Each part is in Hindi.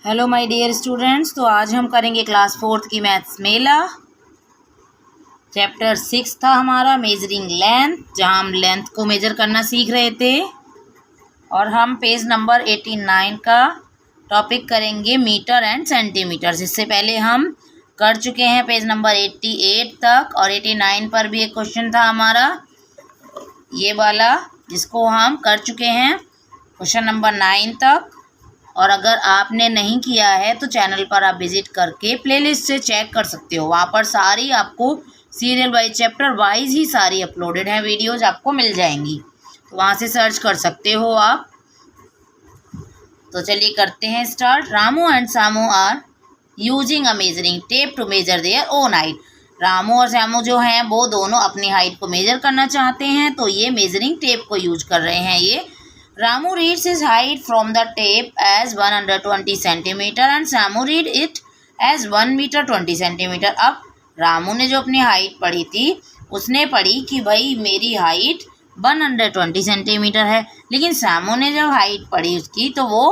Hello my dear students. तो आज हम करेंगे क्लास 4th की मैथ्स मेला। चैप्टर 6 था हमारा मेजरिंग लेंथ, जहां हम लेंथ को मेजर करना सीख रहे थे। और हम पेज नंबर 89 का टॉपिक करेंगे मीटर एंड सेंटीमीटर। इससे पहले हम कर चुके हैं पेज नंबर 88 तक, और 89 पर भी एक क्वेश्चन था हमारा ये वाला, जिसको हम कर चुके हैं क्वेश्चन नंबर 9 तक। और अगर आपने नहीं किया है तो चैनल पर आप विजिट करके प्लेलिस्ट से चेक कर सकते हो। वहाँ पर सारी आपको सीरियल वाइज, चैप्टर वाइज ही सारी अपलोडेड हैं वीडियोज, आपको मिल जाएंगी, तो वहाँ से सर्च कर सकते हो आप। तो चलिए करते हैं start. Ramu and Samu are using a measuring tape to measure their own height. Ramu और सामू जो हैं वो दोनों अपनी हाइट को मेजर करना चाहते हैं, तो ये मेजरिंग टेप को यूज कर रहे हैं। ये Ramu reads his height from the tape as 120 centimeter and Samu read it as 1 meter 20 centimeter। अब रामू ने जो अपनी हाइट पढ़ी थी उसने पढ़ी कि भाई मेरी हाइट 120 सेंटीमीटर है, लेकिन सामू ने जब हाइट पढ़ी उसकी तो वो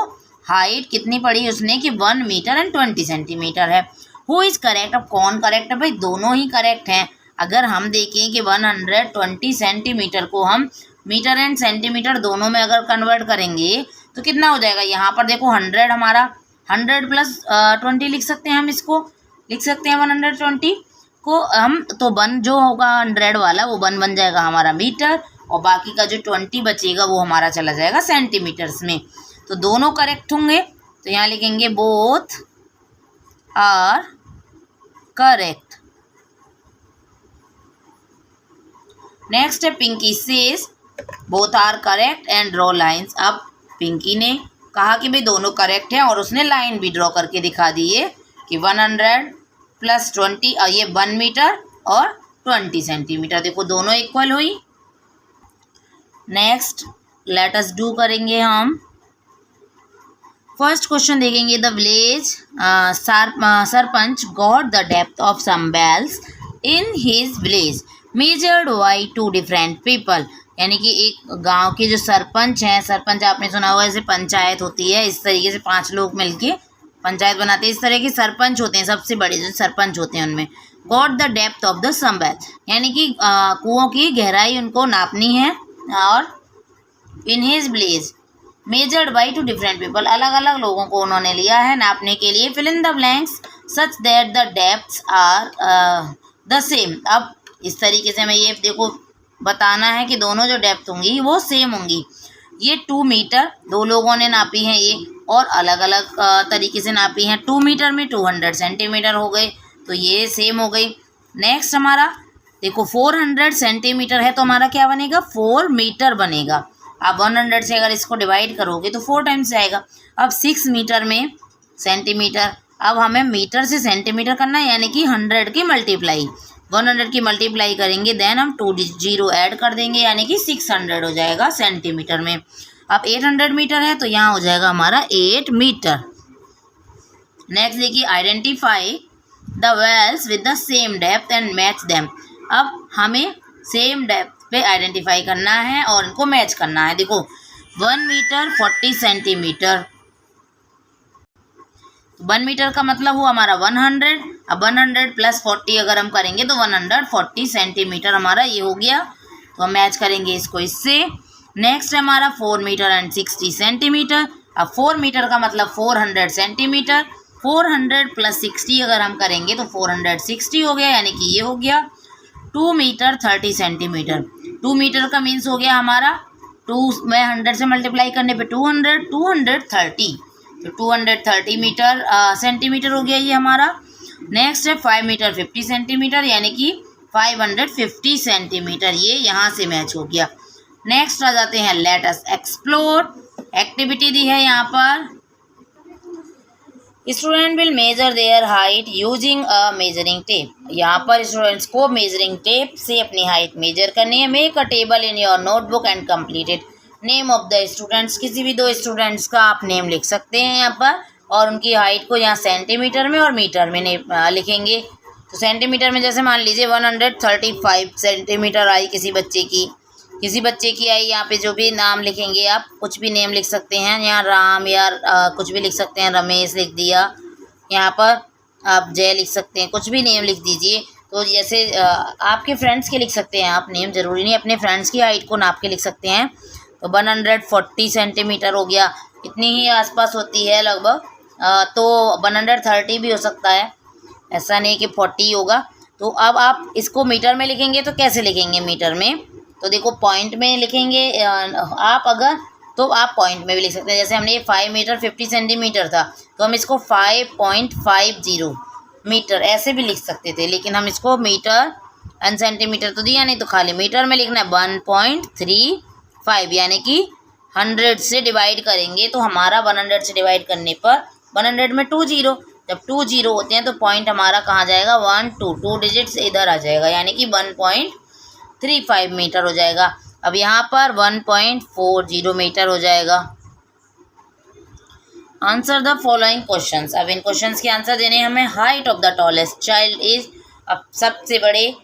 हाइट कितनी पढ़ी उसने कि 1 मीटर एंड 20 सेंटीमीटर है। Who is correct? अब कौन करेक्ट है? भाई दोनों ही करेक्ट हैं। अगर हम देखें कि 120 सेंटीमीटर को हम मीटर एंड सेंटीमीटर दोनों में अगर कन्वर्ट करेंगे तो कितना हो जाएगा। यहाँ पर देखो 100 हमारा 100 प्लस 20 लिख सकते हैं, हम इसको लिख सकते हैं 120 को हम, तो 1 जो होगा 100 वाला वो 1 बन जाएगा हमारा मीटर, और बाकी का जो 20 बचेगा वो हमारा चला जाएगा सेंटीमीटर्स में। तो दोनों करेक्ट होंगे, तो यहाँ लिखेंगे बोथ आर करेक्ट। नेक्स्ट है Pinky says both are correct and draw lines. अब पिंकी ने कहा कि भाई दोनों करेक्ट हैं और उसने लाइन भी ड्रॉ करके दिखा दी है कि 100 प्लस 20, और ये 1 मीटर और 20 सेंटीमीटर, देखो दोनों इक्वल हुई। नेक्स्ट लेट अस डू करेंगे हम। फर्स्ट क्वेश्चन देखेंगे। The village sarpanch got the depth of some bells in his village measured by 2 different people. यानी कि एक गांव के जो सरपंच हैं, सरपंच आपने सुना होगा जैसे पंचायत होती है, इस तरीके से 5 लोग मिलके पंचायत बनाते हैं, इस तरह के सरपंच होते हैं, सबसे बड़े जो सरपंच होते हैं उनमें। Got the depth of the some well, यानी कि कुओं की गहराई उनको नापनी है, और in his village measured by 2 different people, अलग अलग लोगों को उन्होंने लिया है नापने के लिए। Fill in the blanks such that the depths are the same. अब इस तरीके से हमें ये देखो बताना है कि दोनों जो डेप्थ होंगी वो सेम होंगी। ये 2 मीटर 2 लोगों ने नापी हैं ये, और अलग अलग तरीके से नापी हैं। 2 मीटर में 200 सेंटीमीटर हो गए, तो ये सेम हो गई। नेक्स्ट हमारा देखो 400 सेंटीमीटर है, तो हमारा क्या बनेगा 4 मीटर बनेगा। आप 100 से अगर इसको डिवाइड करोगे तो 4 टाइम्स जाएगा। अब 6 मीटर में सेंटीमीटर, अब हमें मीटर से सेंटीमीटर करना है, यानी कि 100 की मल्टीप्लाई 100 की मल्टीप्लाई करेंगे, देन हम 2 0 ऐड कर देंगे, यानी कि 600 हो जाएगा सेंटीमीटर में। अब 800 मीटर है तो यहाँ हो जाएगा हमारा 8 मीटर। नेक्स्ट देखिए identify the wells with the same depth and match them. अब हमें सेम डेप्थ पे आइडेंटिफाई करना है और इनको मैच करना है। देखो 1 मीटर 40 सेंटीमीटर, 1 मीटर का मतलब हुआ हमारा 100। अब 100 प्लस 40 अगर हम करेंगे तो 140 सेंटीमीटर हमारा ये हो गया, तो हम मैच करेंगे इसको इससे। नेक्स्ट है हमारा 4 मीटर एंड 60 सेंटीमीटर। अब 4 मीटर का मतलब 400 सेंटीमीटर, 400 प्लस 60 अगर हम करेंगे तो 460 हो गया, यानी कि ये हो गया 2 मीटर 30 सेंटीमीटर। 2 मीटर का मीन्स हो गया हमारा 2 में 100 से मल्टीप्लाई करने पे 200 230, तो 230 मीटर सेंटीमीटर हो गया ये हमारा। नेक्स्ट है 5 मीटर 50 सेंटीमीटर, यानी कि 550 सेंटीमीटर, ये यहाँ से मैच हो गया। नेक्स्ट आ जाते हैं लेट अस एक्सप्लोर। एक्टिविटी दी है यहाँ पर। Student will measure their height using a measuring tape. यहाँ पर स्टूडेंट्स को मेजरिंग टेप से अपनी हाइट मेजर करनी है। Make a table in your notebook and complete it. Name of the students, किसी भी 2 स्टूडेंट्स का आप नेम लिख सकते हैं यहाँ पर, और उनकी हाइट को यहाँ सेंटीमीटर में और मीटर में लिखेंगे। तो सेंटीमीटर में जैसे मान लीजिए 135 सेंटीमीटर आई किसी बच्चे की, किसी बच्चे की आई, यहाँ पे जो भी नाम लिखेंगे आप, कुछ भी नेम लिख सकते हैं, यहाँ राम या कुछ भी लिख सकते हैं, रमेश लिख दिया, यहाँ पर आप जय लिख सकते हैं, कुछ भी नेम लिख दीजिए। तो जैसे आपके फ्रेंड्स के लिख सकते हैं आप नेम, ज़रूरी नहीं, अपने फ्रेंड्स की हाइट को नाप के लिख सकते हैं। तो 140 सेंटीमीटर हो गया, इतनी ही आसपास होती है लगभग। तो 130 भी हो सकता है, ऐसा नहीं कि 40 होगा। तो अब आप इसको मीटर में लिखेंगे तो कैसे लिखेंगे मीटर में, तो देखो पॉइंट में लिखेंगे आप अगर, तो आप पॉइंट में भी लिख सकते हैं। जैसे हमने ये 5 मीटर 50 सेंटीमीटर था, तो हम इसको 5.50 मीटर ऐसे भी लिख सकते थे, लेकिन हम इसको मीटर एंड सेंटीमीटर तो दिया नहीं, तो खाली मीटर में लिखना है। 1.35 यानी कि 100 से डिवाइड करेंगे तो हमारा 100 से डिवाइड करने पर 100 में 2 जीरो, जब 2 जीरो होते हैं तो पॉइंट हमारा कहाँ जाएगा, 1 2 डिजिट्स इधर आ जाएगा, यानी कि 1.35 मीटर हो जाएगा। अब यहाँ पर 1.40 मीटर हो जाएगा। Answer the following questions. अब इन क्वेश्चंस के आंसर देने हमें। Height of the tallest child is, अब सबसे बड़े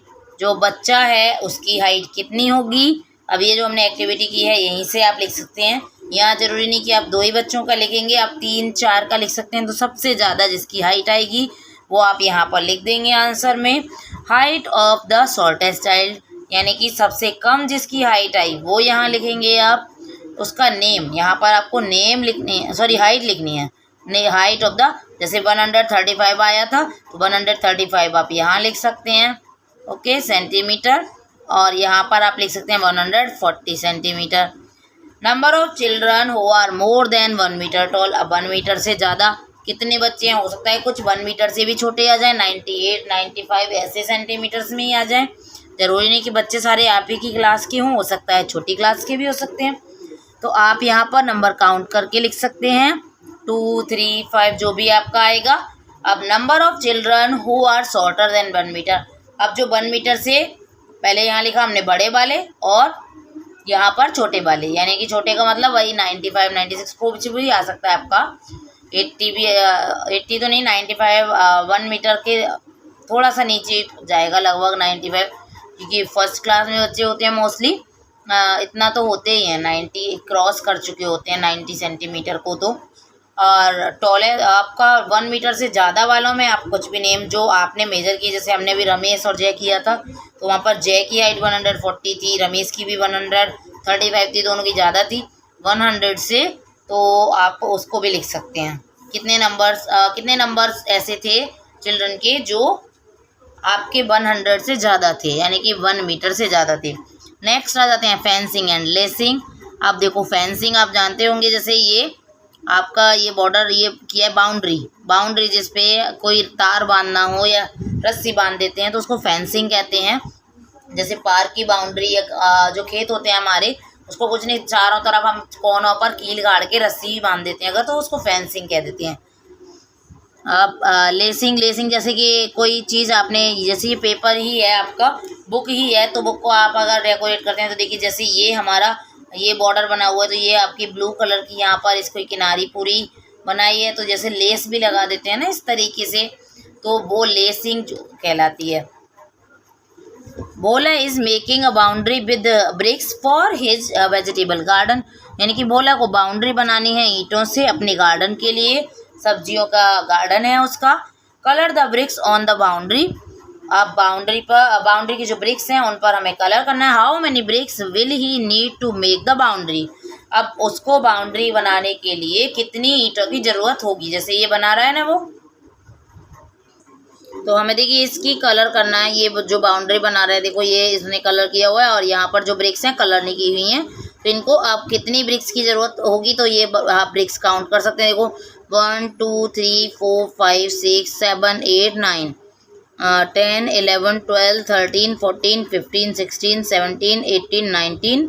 जो बच्चा है उसकी हाइट कितनी होगी। अब ये जो हमने एक्टिविटी की है यहीं से आप लिख सकते हैं, यहाँ ज़रूरी नहीं कि आप 2 ही बच्चों का लिखेंगे, आप 3 4 का लिख सकते हैं। तो सबसे ज़्यादा जिसकी हाइट आएगी वो आप यहाँ पर लिख देंगे आंसर में। Height of the shortest child, यानी कि सबसे कम जिसकी हाइट आई वो यहाँ लिखेंगे आप। उसका नेम, यहाँ पर आपको नेम लिखनी है, सॉरी हाइट लिखनी है, नहीं हाइट ऑफ द, जैसे 135 आया था तो 135 आप यहाँ लिख सकते हैं, ओके, सेंटीमीटर। और यहाँ पर आप लिख सकते हैं 140 centimetre. Number of children who are more than 1 metre tall. अब 1 मीटर से ज़्यादा कितने बच्चे हैं, हो सकता है कुछ 1 मीटर से भी छोटे आ जाए, 98 95 ऐसे सेंटीमीटर्स में ही आ जाए। ज़रूरी नहीं कि बच्चे सारे आप ही की क्लास के हों, हो सकता है छोटी क्लास के भी हो सकते हैं। तो आप यहाँ पर नंबर काउंट करके लिख सकते हैं, 2 3 5 जो भी आपका आएगा। अब number of children who are shorter than 1 metre. अब जो 1 मीटर से पहले यहाँ लिखा हमने बड़े वाले और यहाँ पर छोटे वाले, यानी कि छोटे का मतलब वही 95 96 कुछ भी आ सकता है आपका, 80 भी 80 तो नहीं, 95 1 मीटर के थोड़ा सा नीचे जाएगा लगभग 95, क्योंकि फर्स्ट क्लास में बच्चे होते हैं मोस्टली इतना तो होते ही हैं, 90 क्रॉस कर चुके होते हैं 90 सेंटीमीटर को। तो और टॉले आपका 1 मीटर से ज़्यादा वालों में आप कुछ भी नेम जो आपने मेजर किए, जैसे हमने भी रमेश और जय किया था तो वहाँ पर जय की हाइट 140 थी, रमेश की भी 135 थी, दोनों की ज़्यादा थी 100 से, तो आप उसको भी लिख सकते हैं। कितने नंबर्स ऐसे थे चिल्ड्रन के जो आपके 100 से ज़्यादा थे, यानी कि 1 मीटर से ज़्यादा थे। नेक्स्ट आ जाते हैं फेंसिंग एंड लेसिंग। आप देखो फेंसिंग आप जानते होंगे, जैसे ये आपका ये बॉर्डर ये किया है बाउंड्री जिस पे कोई तार बांधना हो या रस्सी बांध देते हैं तो उसको फेंसिंग कहते हैं। जैसे पार्क की बाउंड्री या जो खेत होते हैं हमारे, उसको कुछ नहीं, चारों तरफ हम कोनों पर कील गाड़ के रस्सी बांध देते हैं अगर, तो उसको फेंसिंग कह देते हैं। अब लेसिंग जैसे कि कोई चीज़ आपने, जैसे ये पेपर ही है आपका, बुक ही है, तो बुक को आप अगर डेकोरेट करते हैं तो देखिए जैसे ये हमारा ये बॉर्डर बना हुआ है, तो ये आपकी ब्लू कलर की यहाँ पर इसको किनारी पूरी बनाई है, तो जैसे लेस भी लगा देते हैं ना इस तरीके से, तो वो लेसिंग जो कहलाती है। Bhola is making a boundary with bricks for his vegetable garden, यानी कि भोला को बाउंड्री बनानी है ईंटों से अपने गार्डन के लिए, सब्जियों का गार्डन है उसका। Colour the bricks on the boundary. अब बाउंड्री की जो ब्रिक्स हैं उन पर हमें कलर करना है। How many bricks will he need to make the boundary. अब उसको बाउंड्री बनाने के लिए कितनी ईंटों की ज़रूरत होगी, जैसे ये बना रहा है ना वो, तो हमें देखिए इसकी कलर करना है। ये जो बाउंड्री बना रहा है देखो ये इसने कलर किया हुआ है और यहाँ पर जो ब्रिक्स हैं कलर नहीं की हुई हैं, तो इनको आप कितनी ब्रिक्स की ज़रूरत होगी तो ये आप ब्रिक्स काउंट कर सकते हैं। देखो 1 2 3 4 5 6 7 8 9 10 11 12 13 14 15 16 17 18 19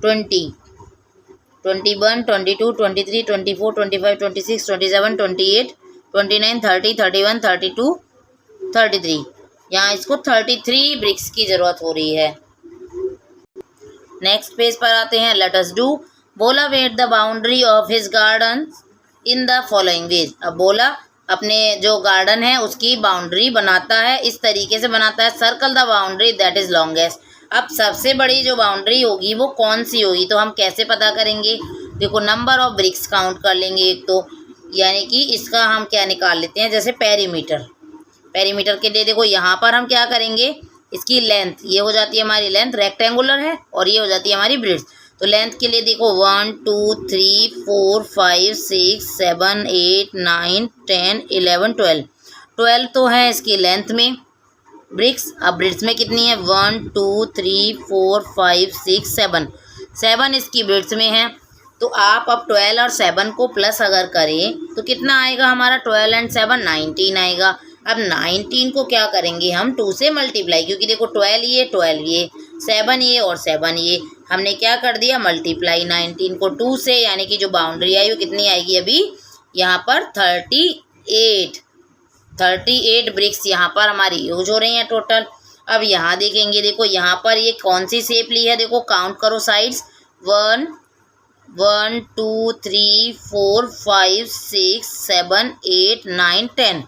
20 21 22 23 24 25 26 27 28 29 30 31 32 33, यहाँ इसको 33 ब्रिक्स की ज़रूरत हो रही है। नेक्स्ट पेज पर आते हैं। Let us do. Bhola wet the boundary of his garden in the following way. अब बोला अपने जो गार्डन है उसकी बाउंड्री बनाता है, इस तरीके से बनाता है। Circle the boundary that is longest. अब सबसे बड़ी जो बाउंड्री होगी वो कौन सी होगी, तो हम कैसे पता करेंगे, देखो नंबर ऑफ ब्रिक्स काउंट कर लेंगे एक तो, यानी कि इसका हम क्या निकाल लेते हैं, जैसे पेरीमीटर। पेरीमीटर के लिए देखो यहाँ पर हम क्या करेंगे, इसकी लेंथ, ये हो जाती है हमारी लेंथ, रेक्टेंगुलर है, और ये हो जाती है हमारी ब्रिड्थ। तो लेंथ के लिए देखो 1 2 3 4 5 6 7 8 9 10 11 12 12 तो है इसकी लेंथ में ब्रिक्स। अब ब्रिड्स में कितनी है, 1 2 3 4 5 6 7 7 इसकी ब्रिड्स में है। तो आप अब 12 और 7 को प्लस अगर करें तो कितना आएगा हमारा, 12 एंड 7 19 आएगा। अब 19 को क्या करेंगे हम, 2 से मल्टीप्लाई, क्योंकि देखो 12 ये 7 ये और 7 ये, हमने क्या कर दिया, मल्टीप्लाई 19 को 2 से, यानी कि जो बाउंड्री आई वो कितनी आएगी अभी यहाँ पर 38 ब्रिक्स यहाँ पर हमारी यूज हो रही हैं टोटल। अब यहाँ देखेंगे, देखो यहाँ पर ये कौन सी शेप ली है, देखो काउंट करो साइड्स, 1 1 2 3 4 5 6 7 8 9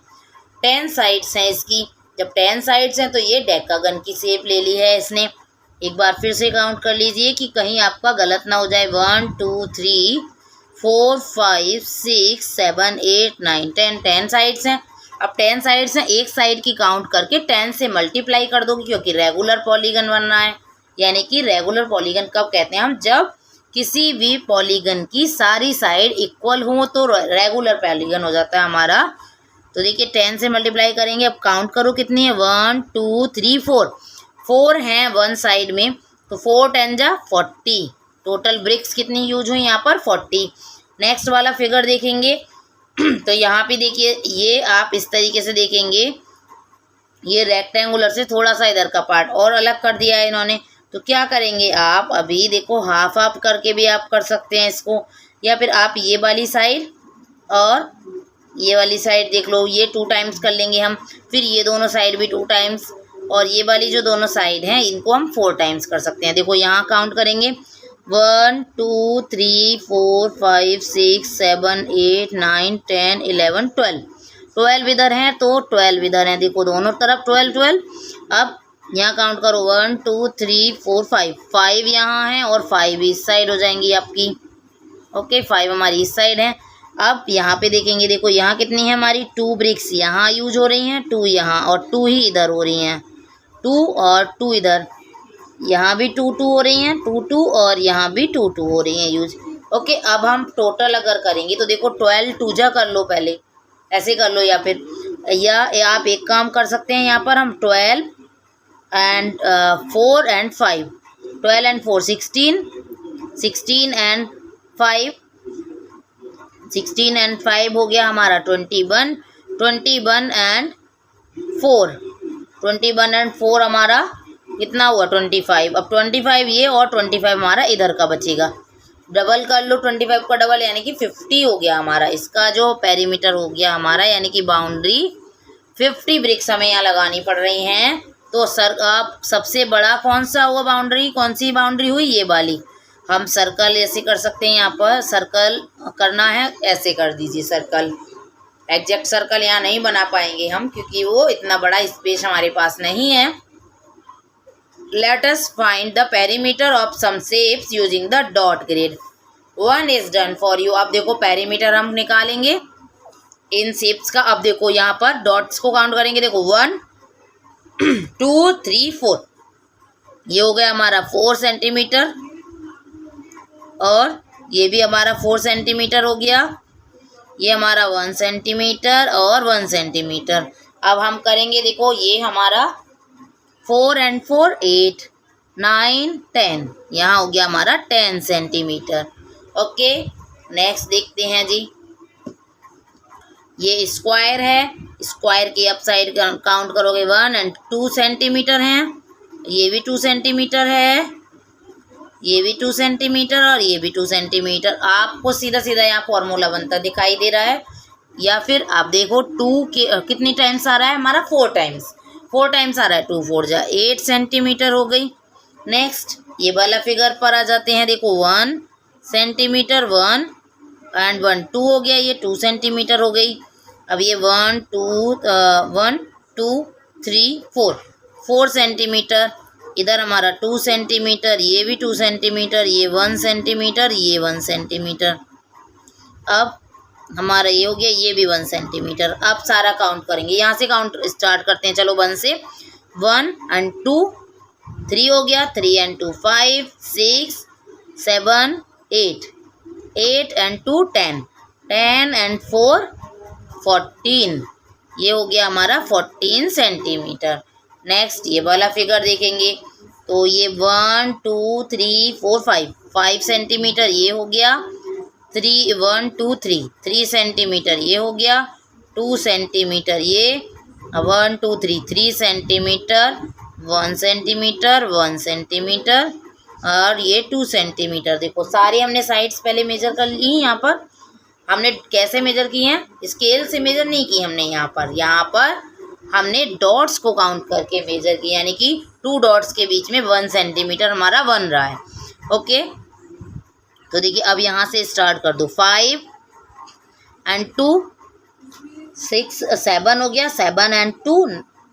10 साइड्स हैं इसकी। जब 10 साइड्स हैं तो ये डेकागन की शेप ले ली है इसने। एक बार फिर से काउंट कर लीजिए कि कहीं आपका गलत ना हो जाए, 1 2 3 4 5 6 7 8 9 10 साइड्स हैं। अब 10 साइड्स हैं, एक साइड की काउंट करके 10 से मल्टीप्लाई कर दोगे, क्योंकि रेगुलर पॉलीगन बनना है। यानी कि रेगुलर पॉलीगन कब कहते हैं हम, जब किसी भी पॉलीगन की सारी साइड इक्वल हो तो रेगुलर पॉलीगन हो जाता है हमारा। तो देखिए 10 से मल्टीप्लाई करेंगे, अब काउंट करो कितनी है, 1 2 3 4 हैं वन साइड में, तो 4 10 जा 40, टोटल ब्रिक्स कितनी यूज हुई यहाँ पर 40। नेक्स्ट वाला फिगर देखेंगे तो यहाँ पे देखिए, ये आप इस तरीके से देखेंगे, ये रेक्टेंगुलर से थोड़ा सा इधर का पार्ट और अलग कर दिया है इन्होंने। तो क्या करेंगे आप, अभी देखो हाफ हाफ करके भी आप कर सकते हैं इसको, या फिर आप ये वाली साइड और ये वाली साइड देख लो, ये 2 टाइम्स कर लेंगे हम, फिर ये दोनों साइड भी 2 टाइम्स, और ये वाली जो दोनों साइड हैं इनको हम 4 टाइम्स कर सकते हैं। देखो यहाँ काउंट करेंगे, 1 2 3 4 5 6 7 8 9 10 11 12 इधर हैं तो 12 इधर हैं, देखो दोनों तरफ 12। अब यहाँ काउंट करो, 1 2 3 4 5 यहाँ हैं और 5 इस साइड हो जाएंगी आपकी। ओके, 5 हमारी इस साइड है। अब यहाँ पे देखेंगे, देखो यहाँ कितनी है हमारी, 2 ब्रिक्स यहाँ यूज हो रही हैं, 2 यहाँ और 2 ही इधर हो रही हैं, 2 और 2 इधर, यहाँ भी 2 हो रही हैं, 2 और यहाँ भी 2 हो रही हैं यूज। ओके, अब हम टोटल अगर करेंगे तो देखो 12 2 जा कर लो, पहले ऐसे कर लो, या फिर आप एक काम कर सकते हैं, यहाँ पर हम 12 and 4 and 5, 12 and 4 16 and 5, 16 and 5 हो गया हमारा 21 एंड 4 हमारा कितना हुआ 25। अब 25 ये और 25 हमारा इधर का बचेगा, डबल कर लो 25 का डबल, यानी कि 50 हो गया हमारा इसका जो पेरीमीटर हो गया हमारा, यानी कि बाउंड्री 50 ब्रिक्स हमें यहाँ लगानी पड़ रही हैं। तो आप सबसे बड़ा कौन सा हुआ बाउंड्री, कौन सी बाउंड्री हुई, ये वाली। हम सर्कल ऐसे कर सकते हैं, यहाँ पर सर्कल करना है ऐसे कर दीजिए सर्कल, एग्जैक्ट सर्कल यहाँ नहीं बना पाएंगे हम क्योंकि वो इतना बड़ा स्पेस हमारे पास नहीं है। Let us find the perimeter of some shapes using the dot grid. One is done for you. अब देखो पेरीमीटर हम निकालेंगे इन शेप्स का। अब देखो यहाँ पर डॉट्स को काउंट करेंगे, देखो 1 2 3 4, ये हो गया हमारा 4 सेंटीमीटर, और ये भी हमारा 4 सेंटीमीटर हो गया, ये हमारा 1 सेंटीमीटर और 1 सेंटीमीटर। अब हम करेंगे, देखो ये हमारा 4 एंड 4 8 9 10, यहाँ हो गया हमारा 10 सेंटीमीटर। ओके, नेक्स्ट देखते हैं जी, ये स्क्वायर है, स्क्वायर की अप साइड काउंट करोगे 1 एंड 2 सेंटीमीटर हैं, ये भी 2 सेंटीमीटर है, ये भी 2 सेंटीमीटर और ये भी 2 सेंटीमीटर। आपको सीधा सीधा यहाँ फॉर्मूला बनता दिखाई दे रहा है, या फिर आप देखो 2 के कितनी टाइम्स आ रहा है हमारा, 4 टाइम्स आ रहा है, 2 4 जा 8 सेंटीमीटर हो गई। नेक्स्ट ये वाला फिगर पर आ जाते हैं, देखो 1 सेंटीमीटर 1 एंड 1 2 हो गया, ये 2 सेंटीमीटर हो गई। अब ये 1 2 3 4 4 सेंटीमीटर, इधर हमारा 2 सेंटीमीटर, ये भी 2 सेंटीमीटर, ये 1 सेंटीमीटर, ये 1 सेंटीमीटर। अब हमारा ये हो गया, ये भी 1 सेंटीमीटर। अब सारा काउंट करेंगे, यहाँ से काउंट स्टार्ट करते हैं। चलो 1 से, 1 and 2 3 हो गया, 3 and 2 5 6 7 8 8 and 2 10 10 and 4 14। ये हो गया हमारा 14 सेंटीमीटर। नेक्स्ट ये वाला फिगर देखेंगे तो ये 1 2 3 4 5 सेंटीमीटर ये हो गया, 1 2 3 सेंटीमीटर ये हो गया, 2 सेंटीमीटर ये, 1 2 3 सेंटीमीटर, 1 सेंटीमीटर, 1 सेंटीमीटर और ये 2 सेंटीमीटर। देखो सारे हमने साइड्स पहले मेजर कर ली। यहाँ पर हमने कैसे मेजर किए हैं, स्केल से मेजर नहीं की हमने। यहाँ पर हमने डॉट्स को काउंट करके मेजर किया, यानी कि 2 डॉट्स के बीच में 1 सेंटीमीटर हमारा बन रहा है। ओके, तो देखिए अब यहाँ से स्टार्ट कर दो। 5 and 2 6 7 हो गया, 7 and 2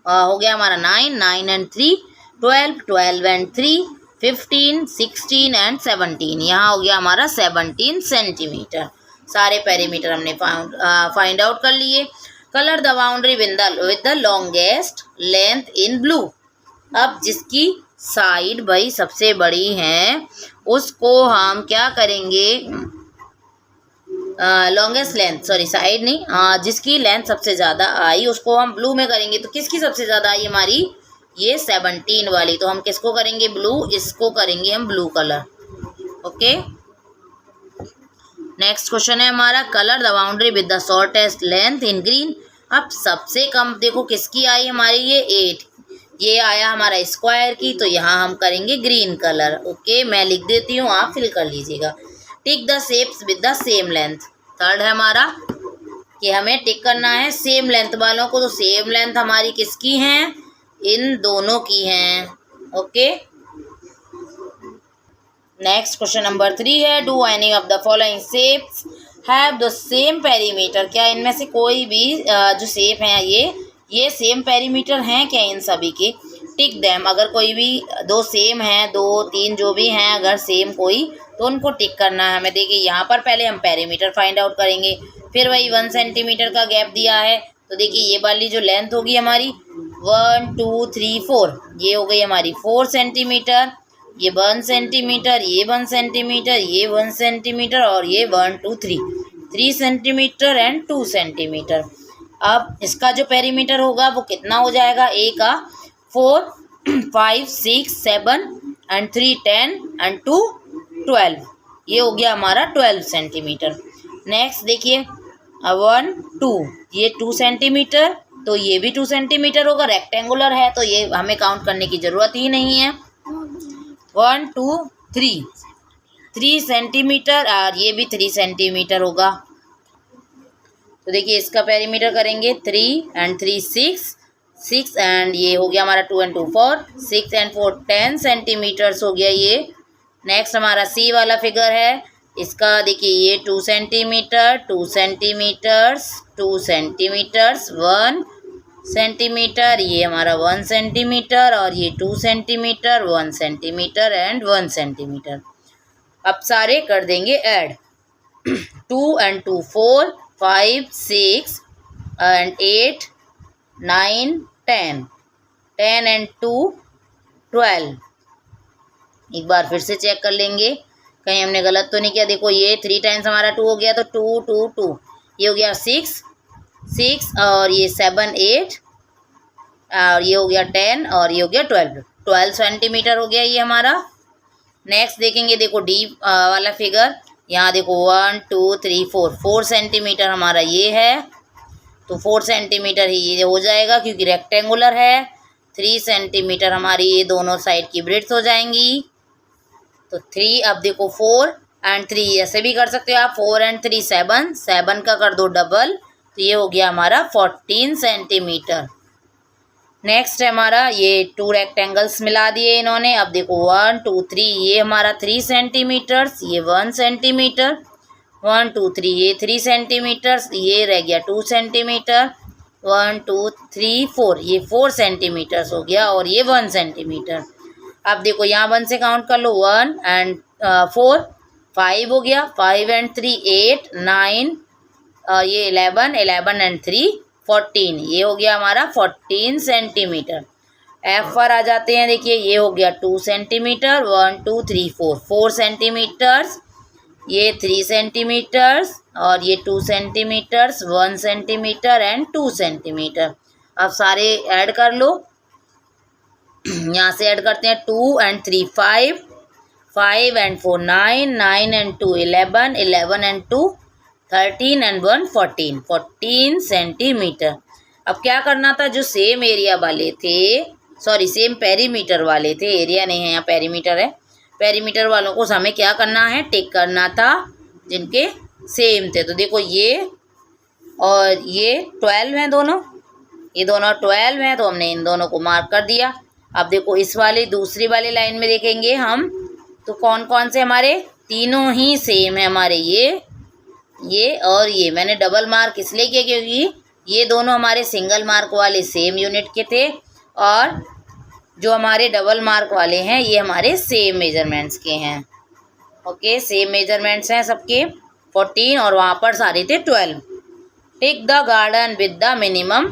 हो गया हमारा 9 9 and 3 12 12 and 3 15 16 and 17। यहाँ हो गया हमारा 17 सेंटीमीटर। सारे पेरीमीटर हमने फाइंड आउट कर लिए। Colour the boundary with the longest length in blue. अब जिसकी साइड भाई सबसे बड़ी है उसको हम क्या करेंगे, लॉन्गेस्ट लेंथ, सॉरी साइड नहीं, जिसकी लेंथ सबसे ज़्यादा आई उसको हम ब्लू में करेंगे। तो किसकी सबसे ज़्यादा आई हमारी, ये 17 वाली। तो हम किसको करेंगे ब्लू, इसको करेंगे हम blue colour. Okay, next question है हमारा, colour the boundary with the shortest length in green. अब सबसे कम देखो किसकी आई हमारी, ये 8, ये आया हमारा स्क्वायर की, तो यहाँ हम करेंगे ग्रीन कलर। ओके, मैं लिख देती हूँ, आप फिल कर लीजिएगा। Tick the shapes with the same length. Third है हमारा कि हमें टिक करना है सेम लेंथ वालों को। तो सेम लेंथ हमारी किसकी हैं, इन दोनों की हैं। ओके, नेक्स्ट क्वेश्चन नंबर 3 है, do any of the following shapes have the same perimeter. क्या इनमें से कोई भी जो शेप हैं ये सेम पेरीमीटर हैं क्या इन सभी के। टिक देम, अगर कोई भी 2 सेम हैं, 2 3 जो भी हैं, अगर सेम कोई तो उनको टिक करना है हमें। देखिए यहाँ पर पहले हम पेरीमीटर फाइंड आउट करेंगे, फिर वही 1 सेंटीमीटर का गैप दिया है। तो देखिए ये वाली जो लेंथ होगी हमारी 1 2 3 4, ये हो गई हमारी 4 सेंटीमीटर, ये 1 सेंटीमीटर, ये 1 सेंटीमीटर, ये 1 सेंटीमीटर और ये 1 2 3 सेंटीमीटर एंड 2 सेंटीमीटर। अब इसका जो पेरीमीटर होगा वो कितना हो जाएगा, ए का 4 5 6 7 एंड 3 10 एंड 2 12, ये हो गया हमारा 12 सेंटीमीटर। नेक्स्ट देखिए 1 2, ये 2 सेंटीमीटर, तो ये भी 2 सेंटीमीटर होगा, रेक्टेंगुलर है तो ये हमें काउंट करने की ज़रूरत ही नहीं है। 1 2 3 सेंटीमीटर और ये भी 3 सेंटीमीटर होगा। तो देखिए इसका पेरीमीटर करेंगे 3 and 3 6 एंड ये हो गया हमारा 2 and 2 4 6 and 4 10 सेंटीमीटर्स हो गया ये। नेक्स्ट हमारा सी वाला फिगर है, इसका देखिए ये 2 सेंटीमीटर 2 सेंटीमीटर्स 2 सेंटीमीटर्स 1 सेंटीमीटर, ये हमारा 1 सेंटीमीटर और ये 2 सेंटीमीटर 1 सेंटीमीटर एंड 1 सेंटीमीटर। अब सारे कर देंगे ऐड। 2 and 2 4 5 6 and 8 9 10 10 and 2 12। एक बार फिर से चेक कर लेंगे कहीं हमने गलत तो नहीं किया। देखो ये 3 टाइम्स हमारा 2 हो गया तो 2 2 2, ये हो गया 6 और ये 7 8 और ये हो गया 10 और ये हो गया 12 सेंटीमीटर हो गया ये हमारा। नेक्स्ट देखेंगे, देखो डी वाला फिगर, यहाँ देखो 1 2 3 4 सेंटीमीटर हमारा ये है, तो 4 सेंटीमीटर ही ये हो जाएगा क्योंकि रेक्टेंगुलर है। 3 सेंटीमीटर हमारी ये दोनों साइड की ब्रेड्थ हो जाएंगी। तो 3, अब देखो 4 and 3 ऐसे भी कर सकते हो आप, 4 and 3 7 का कर दो डबल, तो ये हो गया हमारा 14 सेंटीमीटर। नेक्स्ट है हमारा ये 2 रेक्टेंगल्स मिला दिए इन्होंने। अब देखो 1 2 3, ये हमारा 3 सेंटीमीटर्स, ये 1 सेंटीमीटर, 1 2 3 ये 3 सेंटीमीटर्स, ये रह गया 2 सेंटीमीटर, 1 2 3 4 ये 4 सेंटीमीटर्स हो गया और ये 1 सेंटीमीटर। अब देखो यहाँ 1 से काउंट कर लो, 1 एंड 4, 5 हो गया, 5 एंड 3 8, 9, ये 11, 11 एंड 3 14, ये हो गया हमारा 14 सेंटीमीटर। एफ पर आ जाते हैं, देखिए ये हो गया 2 सेंटीमीटर, 1 2 3 4, 4 सेंटीमीटर्स, ये 3 सेंटीमीटर्स और ये 2 सेंटीमीटर्स, 1 सेंटीमीटर एंड 2 सेंटीमीटर। अब सारे ऐड कर लो, यहाँ से ऐड करते हैं, 2 and 3 5, 5 and 4 9, 9 and 2 11, 11 and 2 13 and 1 14, 14 centimetre. अब क्या करना था, जो सेम एरिया वाले थे, सॉरी सेम पेरीमीटर वाले थे, एरिया नहीं है यहाँ पेरीमीटर है, पेरीमीटर वालों को हमें क्या करना है, टिक करना था जिनके सेम थे। तो देखो ये और ये 12 हैं दोनों, ये दोनों 12 हैं, तो हमने इन दोनों को मार्क कर दिया। अब देखो इस वाली दूसरी वाली लाइन में देखेंगे हम, तो कौन कौन से हमारे तीनों ही सेम है हमारे, ये और ये। मैंने डबल मार्क इसलिए किया क्योंकि ये दोनों हमारे सिंगल मार्क वाले सेम यूनिट के थे, और जो हमारे डबल मार्क वाले हैं ये हमारे सेम मेजरमेंट्स के हैं। ओके, सेम मेजरमेंट्स हैं सबके 14 और वहाँ पर सारे थे 12। Tick the garden with the minimum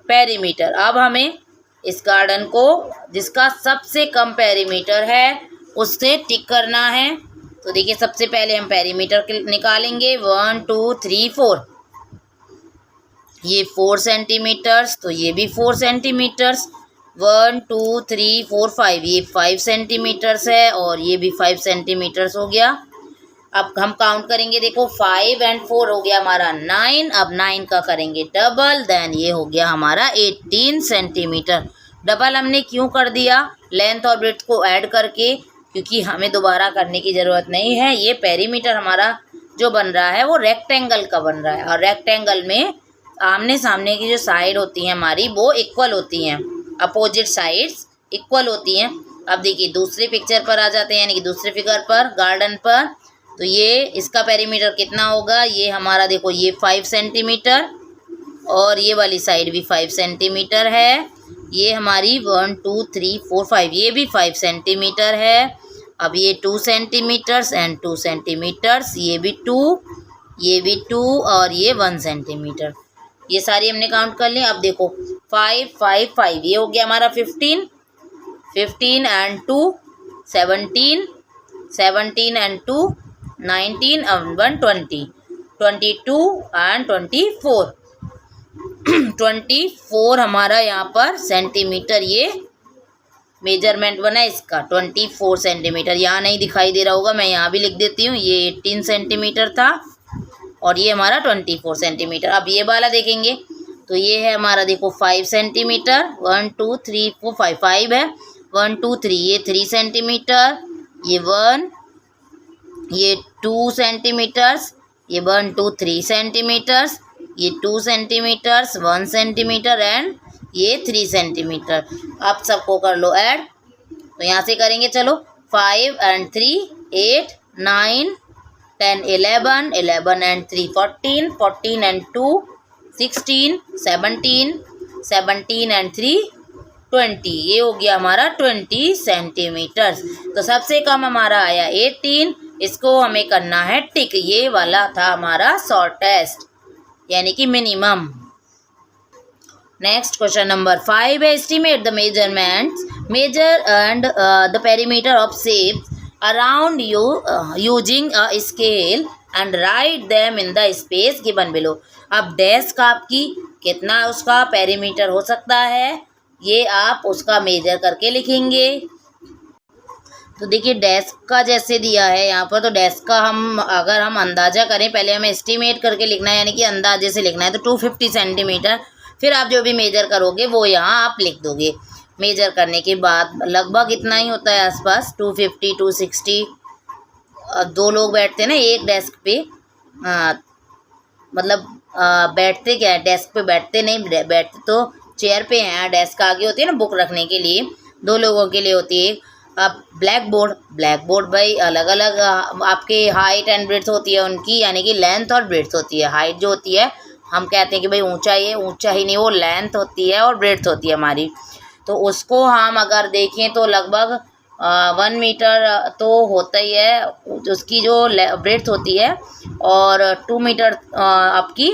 perimeter. अब हमें इस गार्डन को जिसका सबसे कम पेरीमीटर है उससे टिक करना है। तो देखिए सबसे पहले हम पेरीमीटर निकालेंगे, 1 2 3 4, ये 4 सेंटीमीटर्स, तो ये भी 4 सेंटीमीटर्स, 1 2 3 4 5, ये 5 सेंटीमीटर्स है और ये भी 5 सेंटीमीटर्स हो गया। अब हम काउंट करेंगे, देखो 5 एंड 4 हो गया हमारा 9, अब 9 का करेंगे डबल, देन ये हो गया हमारा 18 सेंटीमीटर। डबल हमने क्यों कर दिया, लेंथ और ब्रेड्थ को ऐड करके, क्योंकि हमें दोबारा करने की ज़रूरत नहीं है। ये पेरीमीटर हमारा जो बन रहा है वो रेक्टेंगल का बन रहा है, और रेक्टेंगल में आमने सामने की जो साइड होती हैं हमारी वो इक्वल होती हैं, अपोजिट साइड्स इक्वल होती हैं। अब देखिए दूसरी पिक्चर पर आ जाते हैं, यानी कि दूसरे फिगर पर, गार्डन पर। तो ये इसका पेरीमीटर कितना होगा, ये हमारा देखो ये 5 सेंटीमीटर और ये वाली साइड भी 5 सेंटीमीटर है। ये हमारी 1 2 3 4 5, ये भी 5 सेंटीमीटर है। अब ये 2 सेंटीमीटर्स एंड 2 सेंटीमीटर्स, ये भी 2, ये भी 2 और ये 1 सेंटीमीटर। ये सारी हमने काउंट कर ली। अब देखो 5 5 5, ये हो गया हमारा 15, 15 एंड 2 17, 17 एंड 2 19 एंड 1 20, 22 एंड 24, 24 हमारा यहाँ पर सेंटीमीटर ये मेजरमेंट बना इसका, 24 सेंटीमीटर। यहाँ नहीं दिखाई दे रहा होगा, मैं यहाँ भी लिख देती हूँ, ये 18 सेंटीमीटर था और ये हमारा 24 सेंटीमीटर। अब ये वाला देखेंगे तो ये है हमारा देखो 5 सेंटीमीटर, 1 2 3 4 5, 5 है, 1 2 3, ये 3 सेंटीमीटर, ये 1, ये 2 सेंटीमीटर्स, ये 1 2 3 सेंटीमीटर्स, ये 2 सेंटीमीटर्स, 1 सेंटीमीटर एंड ये 3 सेंटीमीटर। अब सबको कर लो ऐड, तो यहाँ से करेंगे, चलो 5 एंड 3 8 9 10 11, 11 एंड 3 14, 14 एंड 2 16, 17, 17 एंड 3 20, ये हो गया हमारा 20 सेंटीमीटर्स। तो सबसे कम हमारा आया 18, इसको हमें करना है टिक। ये वाला था हमारा शॉर्टेस्ट यानी कि मिनिमम। नेक्स्ट क्वेश्चन नंबर 5 है, estimate the measurements, measure and the perimeter of shapes around you using a scale and write them in the space given below. अब डेस्क आपकी कितना उसका पेरीमीटर हो सकता है, ये आप उसका मेजर करके लिखेंगे। तो देखिए डेस्क का जैसे दिया है यहाँ पर, तो डेस्क का अगर हम अंदाज़ा करें, पहले हमें एस्टिमेट करके लिखना है, यानी कि अंदाजे से लिखना है। तो 250 सेंटीमीटर, फिर आप जो भी मेजर करोगे वो यहाँ आप लिख दोगे। मेजर करने के बाद लगभग इतना ही होता है आसपास, 250 260। 2 लोग बैठते हैं ना एक डेस्क पे, मतलब बैठते क्या है, डेस्क पे बैठते नहीं, बैठते तो चेयर पे हैं। डेस्क आगे होती है ना बुक रखने के लिए, 2 लोगों के लिए होती है। अब ब्लैक बोर्ड भाई अलग अलग आपके हाइट एंड ब्रेड्थ होती है उनकी, यानी कि लेंथ और ब्रेड्थ होती है। हाइट जो होती है हम कहते हैं कि भाई ऊंचा ही नहीं, वो लेंथ होती है और ब्रेड्थ होती है हमारी। तो उसको हम अगर देखें तो लगभग 1 मीटर तो होता ही है, उसकी जो ब्रेड्थ होती है, और 2 मीटर आपकी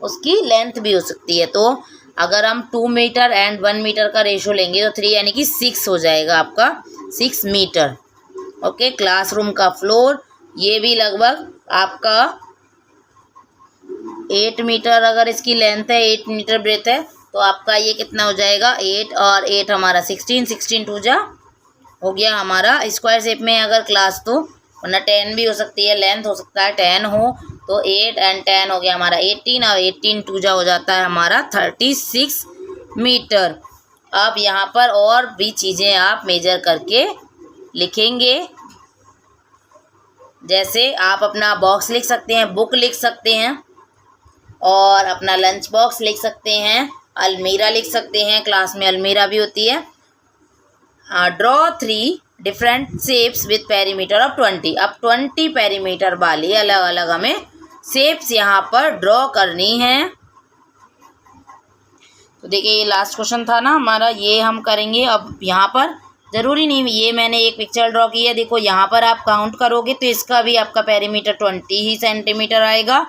उसकी लेंथ भी हो सकती है। तो अगर हम 2 मीटर एंड 1 मीटर का रेशो लेंगे तो 3 यानी कि 6 हो जाएगा आपका, 6 मीटर। ओके, क्लासरूम का फ्लोर ये भी लगभग आपका 8 मीटर, अगर इसकी लेंथ है 8 मीटर ब्रेथ है, तो आपका ये कितना हो जाएगा, 8 और 8 हमारा 16, 16 टू जा हो गया हमारा स्क्वायर शेप में अगर क्लास, तो वरना 10 भी हो सकती है, लेंथ हो सकता है 10 हो, तो 8 एंड 10 हो गया हमारा 18, और 18 टू जा हो जाता है हमारा 36 मीटर। अब यहाँ पर और भी चीज़ें आप मेजर करके लिखेंगे, जैसे आप अपना बॉक्स लिख सकते हैं, बुक लिख सकते हैं, और अपना लंच बॉक्स लिख सकते हैं, अलमीरा लिख सकते हैं, क्लास में अलमीरा भी होती है। Draw 3 different shapes with perimeter of 20। अब 20 पेरीमीटर वाली अलग अलग हमें शेप्स यहाँ पर ड्रॉ करनी है। तो देखिए ये लास्ट क्वेश्चन था ना हमारा, ये हम करेंगे। अब यहाँ पर ज़रूरी नहीं, ये मैंने एक पिक्चर ड्रॉ की है, देखो यहाँ पर आप काउंट करोगे तो इसका भी आपका पेरीमीटर 20 ही सेंटीमीटर आएगा।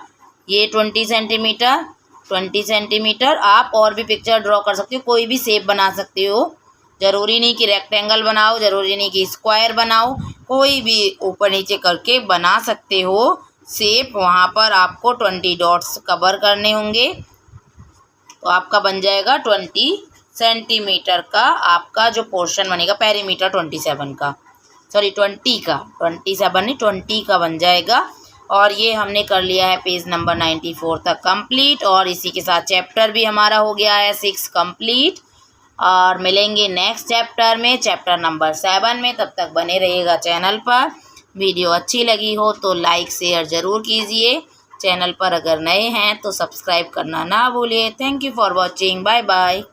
ये 20 सेंटीमीटर, 20 सेंटीमीटर। आप और भी पिक्चर ड्रॉ कर सकते हो, कोई भी शेप बना सकते हो, ज़रूरी नहीं कि रेक्टेंगल बनाओ, ज़रूरी नहीं कि स्क्वायर बनाओ, कोई भी ऊपर नीचे करके बना सकते हो शेप। वहाँ पर आपको 20 डॉट्स कवर करने होंगे, तो आपका बन जाएगा 20 सेंटीमीटर का आपका जो पोर्शन बनेगा, पेरीमीटर 27 का, सॉरी 20 का, 27 नहीं 20 का बन जाएगा। और ये हमने कर लिया है पेज नंबर 94 तक कंप्लीट, और इसी के साथ चैप्टर भी हमारा हो गया है 6 कंप्लीट। और मिलेंगे नेक्स्ट चैप्टर में, चैप्टर नंबर 7 में। तब तक बने रहिएगा चैनल पर। वीडियो अच्छी लगी हो तो लाइक शेयर ज़रूर कीजिए। चैनल पर अगर नए हैं तो सब्सक्राइब करना ना भूलिए। Thank you for watching, bye bye.